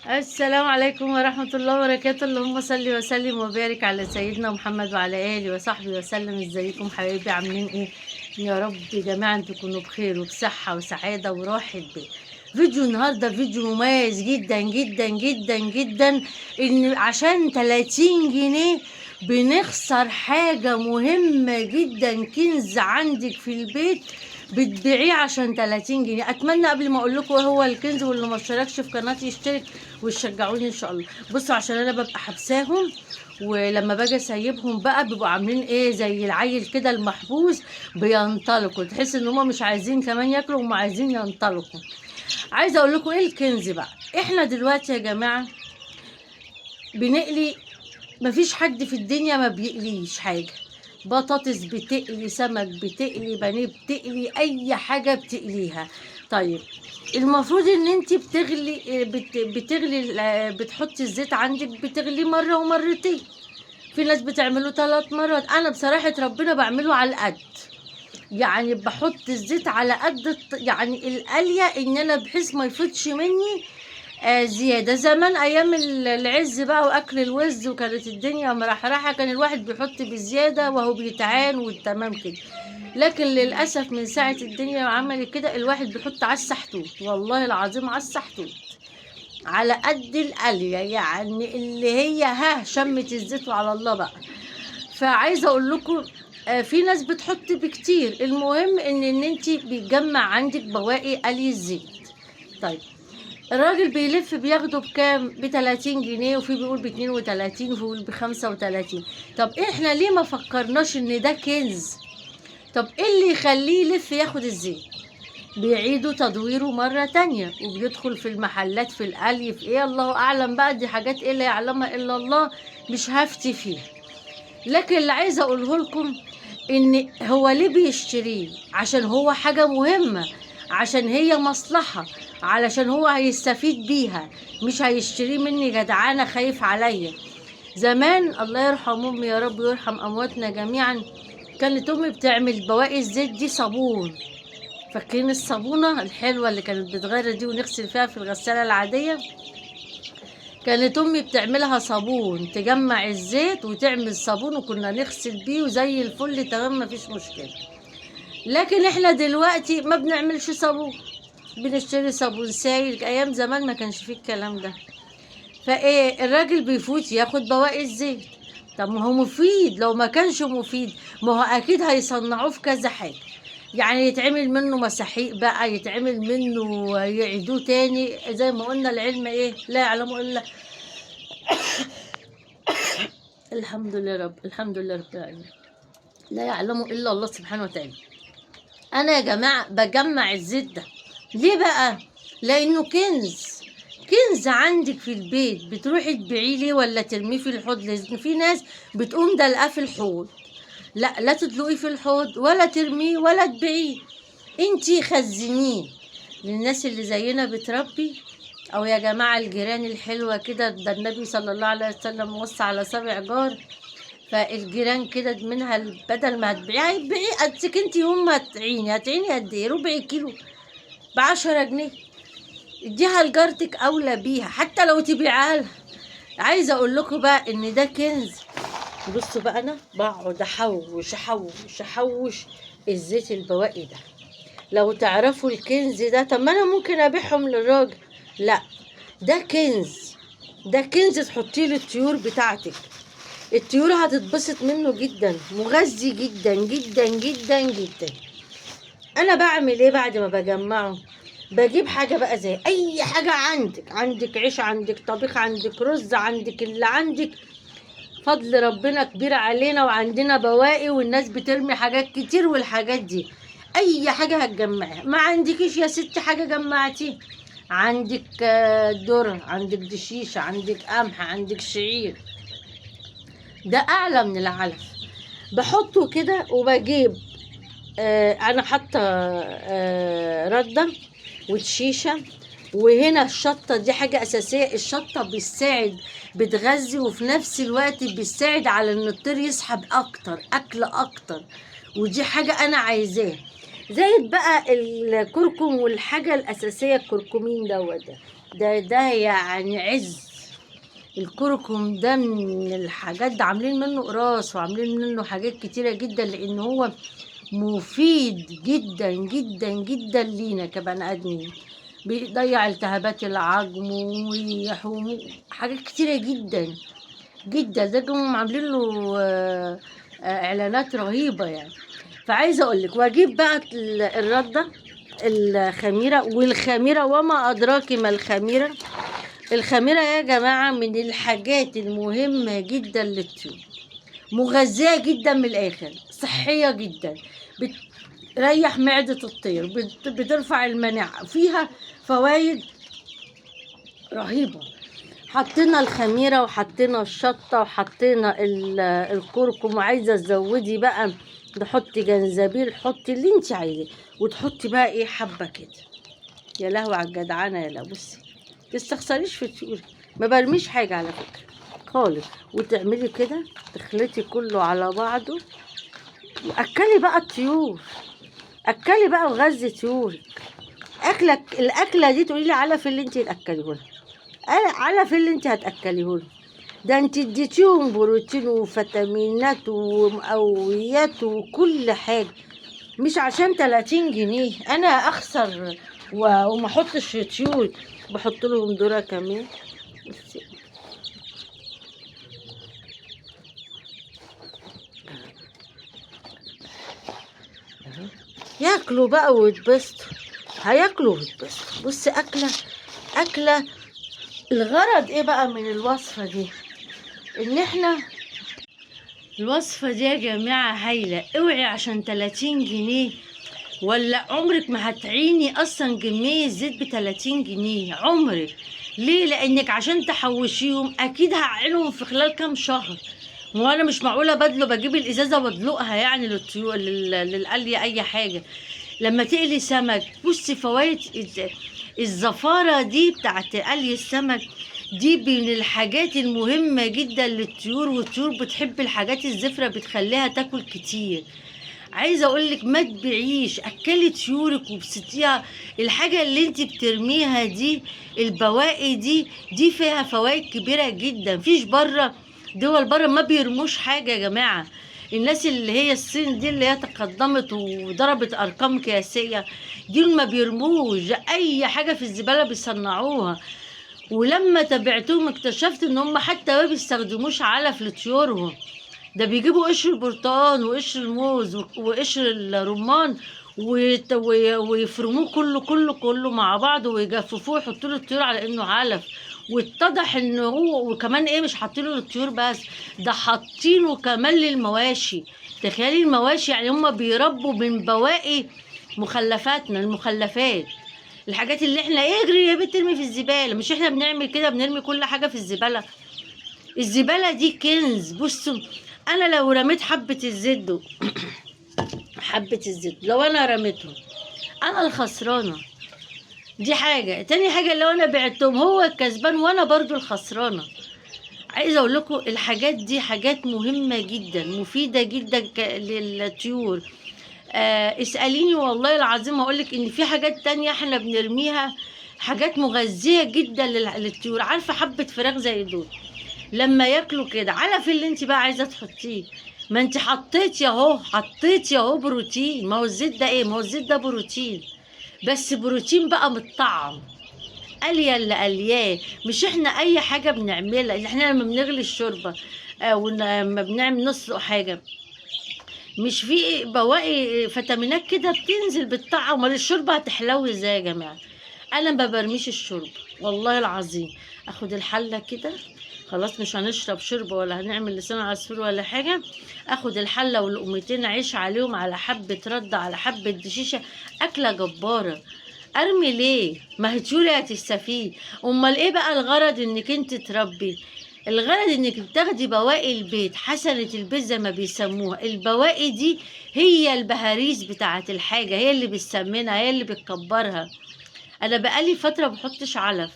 السلام عليكم ورحمة الله وبركاته. اللهم صل وسلم وبارك على سيدنا محمد وعلى آله وصحبه وسلم. ازيكم حبايبي، عاملين ايه؟ يا رب جميعا تكونوا بخير وبصحة وسعادة وراحة بال. فيديو النهاردة فيديو مميز جدا جدا جدا جدا، ان عشان 30 جنيه بنخسر حاجة مهمة جدا، كنز عندك في البيت بتبيعيه عشان 30 جنيه. اتمنى قبل ما اقول لكم ايه هو الكنز، واللي ما اشتركش في قناتي يشترك وتشجعوني ان شاء الله. بصوا، عشان انا ببقى حبساهم، ولما باجي اسيبهم بقى بيبقوا عاملين ايه زي العيل كده المحبوس، بينطلقوا، تحس ان هم مش عايزين كمان ياكلوا، هم عايزين ينطلقوا. عايزه اقول لكم ايه الكنز بقى. احنا دلوقتي يا جماعه بنقلي، مفيش حد في الدنيا ما بيقليش حاجه. بطاطس بتقلي، سمك بتقلي، بانيه بتقلي، اي حاجه بتقليها. طيب، المفروض ان انت بتحطي الزيت عندك، بتغليه مره ومرتين. في ناس بتعمله 3 مرات، انا بصراحه ربنا بعمله على القد. يعني بحط الزيت على قد يعني القليه، ان انا بحيث ما يفوتش مني زيادة. زمان أيام العز بقى وأكل الوز، وكانت الدنيا مرحرحة، كان الواحد بيحط بزيادة وهو بيتعان والتمام كده. لكن للأسف من ساعة الدنيا عملت كده، الواحد بيحط على السحتوت، والله العظيم على السحتوت، على قد القلية، يعني اللي هي شمت الزيت وعلى الله بقى. فعايزة أقول لكم في ناس بتحط بكتير. المهم ان انت بيتجمع عندك بواقي قلي الزيت. طيب، الراجل بيلف بياخده بكام؟ ب30 جنيه، وفي بيقول ب32، وفي بيقول ب35. طب احنا ليه ما فكرناش ان ده كنز؟ طب ايه اللي يخليه يلف ياخد الزيت؟ بيعيدوا تدويره مرة تانية، وبيدخل في المحلات، في القلي، في ايه الله اعلم بقى، دي حاجات ايه لا يعلمها الا الله، مش هفتي فيها. لكن اللي عايزه اقوله لكم ان هو ليه بيشتريه؟ عشان هو حاجه مهمه، عشان هي مصلحه، علشان هو هيستفيد بيها، مش هيشتريه مني جدعانه خايف عليا. زمان الله يرحم امي، يا رب يرحم امواتنا جميعا، كانت امي بتعمل بواقي الزيت دي صابون. فاكرين الصابونه الحلوه اللي كانت بتغير دي ونغسل فيها في الغساله العاديه؟ كانت امي بتعملها صابون، تجمع الزيت وتعمل صابون، وكنا نغسل بيه وزي الفل تمام، مفيش مشكله. لكن احنا دلوقتي ما بنعملش صابون، بنشتري صابون سايل. ايام زمان ما كانش فيه الكلام ده. فايه الراجل بيفوت ياخد بواقي الزيت. طب ما هو مفيد، لو ما كانش مفيد ما هو اكيد هيصنعوه في كذا حاجه. يعني يتعمل منه مساحيق بقى، يتعمل منه يعيدوه تاني، زي ما قلنا العلم ايه لا يعلمه الا. الحمد لله رب، الحمد لله رب العالمين، لا يعلمه الا الله سبحانه وتعالى. انا يا جماعه بجمع الزيت ده ليه بقى؟ لانه كنز، كنز عندك في البيت. بتروحي تبيعيه ليه ولا ترميه في الحوض؟ لازم في ناس بتقوم دلقاه في الحوض. لا، لا تدلقيه في الحوض ولا ترميه ولا تبيعيه، انتي خزنيه للناس اللي زينا بتربي. او يا جماعه الجيران الحلوه كده، ده النبي صلى الله عليه وسلم وصى على 7 جار. فالجيران كده منها، بدل ما هتبيعي تبيعي قدك انتي، هم هتعيني قد ايه؟ ربع كيلو ب10 جنيه، اديها لجارتك اولى بيها حتى لو تبيعها لها. عايزه اقول لكم بقى ان ده كنز. بصوا بقى، انا بقعد احوش احوش احوش الزيت البواقي ده. لو تعرفوا الكنز ده، طب ما انا ممكن ابيعهم للراجل. لا، ده كنز، ده كنز تحطيه للطيور بتاعتك. الطيور هتتبسط منه جدا، مغذي جدا جدا جدا جدا. انا بعمل ايه بعد ما بجمعه؟ بجيب حاجه بقى، زي اي حاجه عندك عيش، عندك طبيخ، عندك رز، عندك اللي عندك. فضل ربنا كبير علينا، وعندنا بواقي، والناس بترمي حاجات كتير، والحاجات دي اي حاجه هتجمعها. ما عندكيش يا ست حاجه جمعتيه، عندك ذره، عندك دشيشه، عندك قمح، عندك شعير، ده اعلى من العلف. بحطه كده وبجيب انا حاطه رده وتشيشه. وهنا الشطه دي حاجه اساسيه، الشطه بتساعد، بتغذي، وفي نفس الوقت بتساعد على ان الطير يسحب اكتر اكل اكتر، ودي حاجه انا عايزاها. زائد بقى الكركم، والحاجه الاساسيه الكركمين دوت ده. ده يعني عز. الكركم ده من الحاجات، ده عاملين منه قراص وعاملين منه حاجات كتيرة جدا، لان هو مفيد جدا جدا جدا لينا كبني ادمين. بيضيع التهابات العظم حاجات كتيرة جدا جدا. ده هم عاملين له اعلانات رهيبة يعني. فعايزة اقولك، واجيب بقى الردة الخميرة، والخميرة وما ادراك ما الخميرة. الخميرة يا جماعة من الحاجات المهمة جدا للطيور، مغذية جدا من الآخر، صحية جدا، بتريح معدة الطير، بترفع المناعة، فيها فوائد رهيبة. حطينا الخميرة وحطينا الشطة وحطينا الكركم، وعايزة تزودي بقى تحطي جنزبيل، حطي اللي انت عايزاه، وتحطي بقى ايه حبة كده. يا لهوي على الجدعانة. يا لا بصي، تستخسريش في الطيور، ما برميش حاجة على فكرة خالص. وتعملي كده، تخلطي كله على بعضه، واكلي بقى الطيور، اكلي بقى وغذي طيورك. الاكله دي تقولي لي علف اللي انت هتاكليه لها، علف اللي انت هتاكليه لها. ده انت اديتيهم بروتين وفيتامينات ومقويات وكل حاجه، مش عشان 30 جنيه انا اخسر وما احطش في طيور. بحط لهم ذره كمان. ياكلوا بقى ويتبسطوا، هياكلوا ويتبسطوا. بصي اكله. الغرض ايه بقى من الوصفه دي؟ ان احنا الوصفه دي يا جماعه هايله. اوعي عشان 30 جنيه، ولا عمرك ما هتعيني اصلا كميه زيت ب30 جنيه عمرك. ليه؟ لانك عشان تحوشيهم اكيد هعينهم في خلال كام شهر. وانا مش معقوله بجيب الازازه وادلقها يعني للطيور للقلي اي حاجه. لما تقلي سمك، بصي فوائد الزفاره دي بتاعت قلي السمك دي من الحاجات المهمه جدا للطيور، والطيور بتحب الحاجات الزفره، بتخليها تاكل كتير. عايزه اقولك ما تبيعيش، اكلي طيورك وبسطيها. الحاجه اللي انت بترميها دي، البواقي دي فيها فوائد كبيره جدا. فيش بره، دول بره ما بيرموش حاجه يا جماعه. الناس اللي هي الصين دي اللي هي تقدمت وضربت ارقام قياسيه، دي ما بيرموش اي حاجه في الزباله، بيصنعوها. ولما تابعتهم اكتشفت ان هم حتى ما بيستخدموش علف لطيورهم. ده بيجيبوا قشر البرتقال وقشر الموز وقشر الرمان ويفرموه كله مع بعض، ويجففوه يحطوا له الطيور على انه علف. واتضح ان هو وكمان ايه، مش حاطينه للطيور بس، ده حاطينه كمان للمواشي. تخيلي المواشي، يعني هم بيربوا من بواقي مخلفاتنا، المخلفات، الحاجات اللي احنا اجري يا بنت ترمي في الزباله. مش احنا بنعمل كده، بنرمي كل حاجه في الزباله. الزباله دي كنز. بصوا، انا لو رميت حبه الزيت دول حبه الزيت لو انا رميتهم انا الخسرانه. دي حاجه. تاني حاجه، لو انا بعتهم هو الكسبان وانا برضو الخسرانه. عايزه اقول لكم الحاجات دي حاجات مهمه جدا، مفيده جدا للطيور. اساليني والله العظيم اقول لك ان في حاجات تانية احنا بنرميها، حاجات مغذيه جدا للطيور. عارفه حبه فراخ زي دول لما ياكلوا كده، علف اللي انت بقى عايزه تحطيه، ما انت حطيتي اهو بروتين. ما هو الزيت ده ايه؟ ما هو الزيت ده بروتين، بس بروتين بقى متطعم. قليه اللي قلياه. مش احنا اي حاجه بنعملها، احنا لما بنغلي الشوربه او لما بنعمل نسلق حاجه، مش في بواقي فيتامينات كده بتنزل بالطعم؟ امال الشوربه هتحلوي ازاي يا جماعه؟ انا ما برميش الشوربه والله العظيم. اخد الحله كده، خلاص مش هنشرب شوربه ولا هنعمل لسان عصفور ولا حاجه. اخد الحله والقمتين عيش عليهم، على حبه رده، على حبه دشيشه، اكله جباره. ارمي ليه؟ ما هي طيوري هتستفيد. امال ايه بقى الغرض انك انت تربي؟ الغرض انك تاخدي بواقي البيت، حسنة البيت زي ما بيسموها. البواقي دي هي البهاريز بتاعة الحاجة، هي اللي بتسمنها، هي اللي بتكبرها. انا بقالي فترة بحطش علف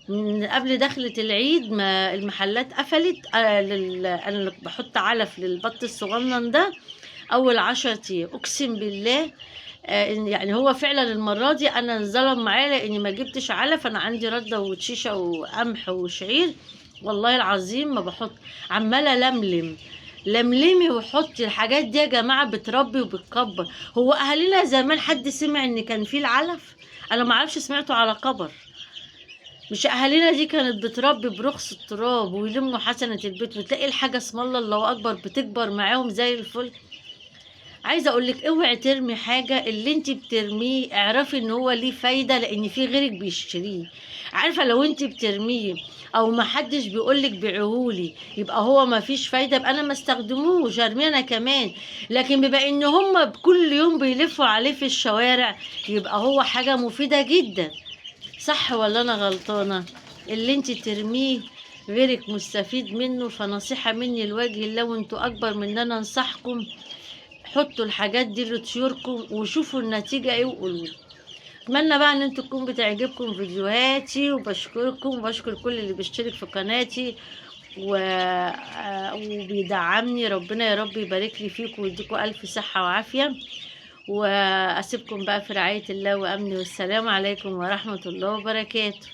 من قبل دخلة العيد، ما المحلات قفلت. انا بحط علف للبط الصغنن ده اول 10 ايام، اقسم بالله يعني هو فعلا المرة دي انا انظلم معايا لاني ما جبتش علف. انا عندي ردة وشيشة وقمح وشعير، والله العظيم ما بحط. عمالة لملم لملمي وحطي الحاجات دي يا جماعة، بتربي وبتكبر. هو اهالينا زمان حد سمع ان كان فيه العلف؟ انا ما اعرفش، سمعته على كبر. مش اهالينا دي كانت بتربي برخص التراب ويلموا حسنة البيت، وتلاقي الحاجة اسم الله اكبر بتكبر معاهم زي الفل. عايزه اقولك اوعي ترمي حاجه، اللي انت بترميه اعرفي ان هو ليه فايده، لان في غيرك بيشتريه. عارفه لو انت بترميه او ما حدش بيقولك بيعهولي، يبقى هو ما فيش فايده، يبقى انا ما استخدموش، ارميه انا كمان. لكن بما ان هم كل يوم بيلفوا عليه في الشوارع، يبقى هو حاجه مفيده جدا. صح ولا انا غلطانه؟ اللي انت ترميه غيرك مستفيد منه. فنصيحه مني لوجه الله، وانتوا اكبر من ان انا انصحكم، حطوا الحاجات دي لطيوركم وشوفوا النتيجة ايه وقولوا. اتمنى بقى ان انتوا تكون بتعجبكم فيديوهاتي، وبشكركم وبشكر كل اللي بيشترك في قناتي وبيدعمني. ربنا يا رب يبارك لي فيكم ويديكم الف صحة وعافية. واسيبكم بقى في رعاية الله وامنه، والسلام عليكم ورحمة الله وبركاته.